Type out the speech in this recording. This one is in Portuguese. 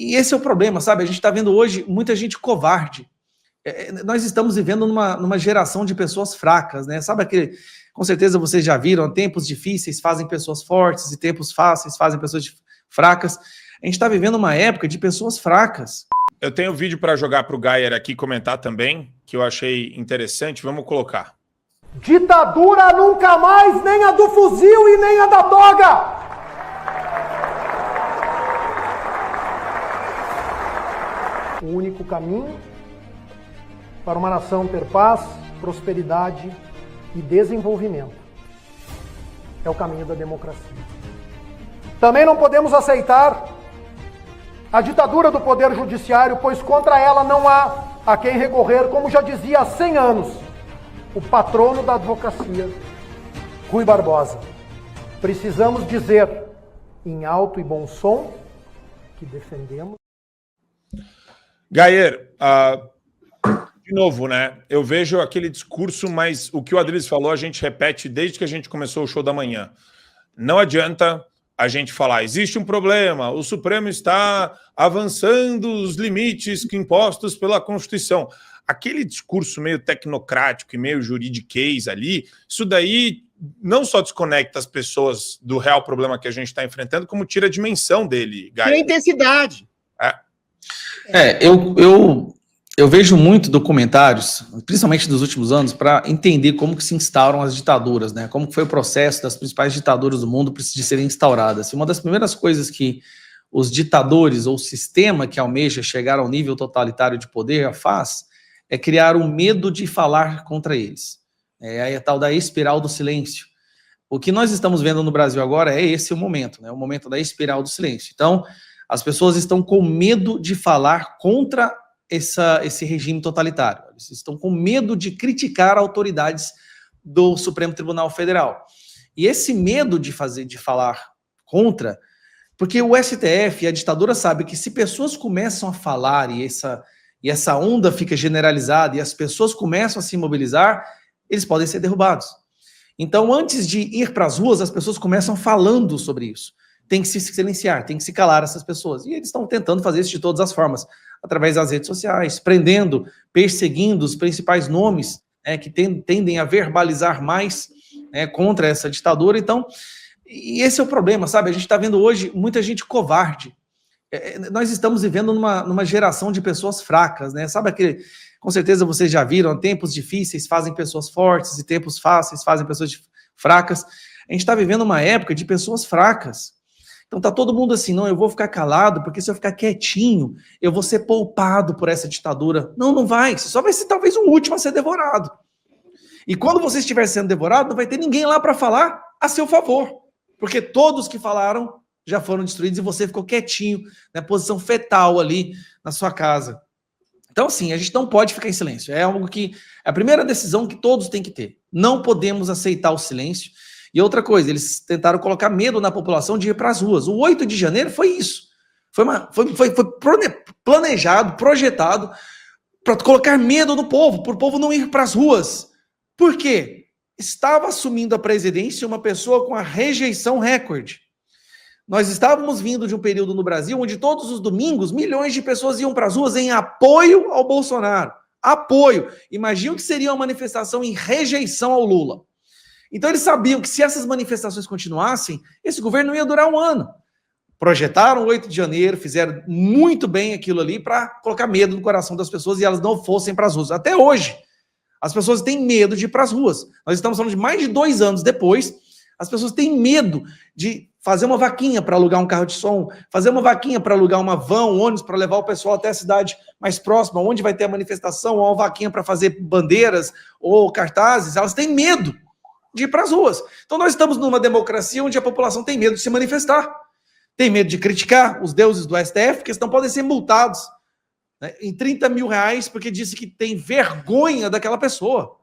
E esse é o problema, sabe? A gente está vendo hoje muita gente covarde. Nós estamos vivendo numa geração de pessoas fracas, né? Sabe aquele... Com certeza vocês já viram, tempos difíceis fazem pessoas fortes e tempos fáceis fazem pessoas fracas. A gente está vivendo uma época de pessoas fracas. Eu tenho um vídeo para jogar para o Gayer aqui comentar também, que eu achei interessante. Vamos colocar. Ditadura nunca mais, nem a do fuzil e nem a da toga! O único caminho para uma nação ter paz, prosperidade e desenvolvimento é o caminho da democracia. Também não podemos aceitar a ditadura do Poder Judiciário, pois contra ela não há a quem recorrer, como já dizia há 100 anos o patrono da advocacia, Rui Barbosa. Precisamos dizer em alto e bom som que defendemos. Gayer, de novo, né? Eu vejo aquele discurso, mas o que o Adriles falou a gente repete desde que a gente começou o show da manhã. Não adianta a gente falar, existe um problema, o Supremo está avançando os limites impostos pela Constituição. Aquele discurso meio tecnocrático e meio juridiquês ali, isso daí não só desconecta as pessoas do real problema que a gente está enfrentando, como tira a dimensão dele, Gayer. Tira a intensidade. Eu vejo muito documentários, principalmente dos últimos anos, para entender como que se instauram as ditaduras, né? Como que foi o processo das principais ditaduras do mundo de serem instauradas. E uma das primeiras coisas que os ditadores ou o sistema que almeja chegar ao nível totalitário de poder faz é criar um medo de falar contra eles. É a tal da espiral do silêncio. O que nós estamos vendo no Brasil agora é esse o momento, né? O momento da espiral do silêncio. Então, as pessoas estão com medo de falar contra esse regime totalitário. Eles estão com medo de criticar autoridades do Supremo Tribunal Federal. E esse medo de falar contra, porque o STF e a ditadura sabe que se pessoas começam a falar e essa onda fica generalizada e as pessoas começam a se mobilizar, eles podem ser derrubados. Então, antes de ir para as ruas, as pessoas começam falando sobre isso. Tem que se silenciar, tem que se calar essas pessoas. E eles estão tentando fazer isso de todas as formas, através das redes sociais, prendendo, perseguindo os principais nomes que tendem a verbalizar mais contra essa ditadura. Então, e esse é o problema, sabe? A gente está vendo hoje muita gente covarde. Nós estamos vivendo numa geração de pessoas fracas, né? Sabe aquele... Com certeza vocês já viram, tempos difíceis fazem pessoas fortes e tempos fáceis fazem pessoas fracas. A gente está vivendo uma época de pessoas fracas. Então tá todo mundo assim, não, eu vou ficar calado, porque se eu ficar quietinho, eu vou ser poupado por essa ditadura. Não, não vai, você só vai ser talvez o último a ser devorado. E quando você estiver sendo devorado, não vai ter ninguém lá para falar a seu favor, porque todos que falaram já foram destruídos e você ficou quietinho, na posição fetal ali na sua casa. Então assim, a gente não pode ficar em silêncio, é algo que, é a primeira decisão que todos têm que ter. Não podemos aceitar o silêncio. E outra coisa, eles tentaram colocar medo na população de ir para as ruas. O 8 de janeiro foi isso. Foi planejado, projetado para colocar medo no povo, para o povo não ir para as ruas. Por quê? Estava assumindo a presidência uma pessoa com a rejeição recorde. Nós estávamos vindo de um período no Brasil onde todos os domingos milhões de pessoas iam para as ruas em apoio ao Bolsonaro. Apoio. Imagina o que seria uma manifestação em rejeição ao Lula. Então eles sabiam que se essas manifestações continuassem, esse governo não ia durar um ano. Projetaram o 8 de janeiro, fizeram muito bem aquilo ali para colocar medo no coração das pessoas e elas não fossem para as ruas. Até hoje, as pessoas têm medo de ir para as ruas. Nós estamos falando de mais de 2 anos depois, as pessoas têm medo de fazer uma vaquinha para alugar um carro de som, fazer uma vaquinha para alugar uma van, um ônibus para levar o pessoal até a cidade mais próxima, onde vai ter a manifestação, ou uma vaquinha para fazer bandeiras ou cartazes. Elas têm medo de ir para as ruas. Então nós estamos numa democracia onde a população tem medo de se manifestar, tem medo de criticar os deuses do STF, porque senão podem ser multados em 30 mil reais, porque disse que tem vergonha daquela pessoa.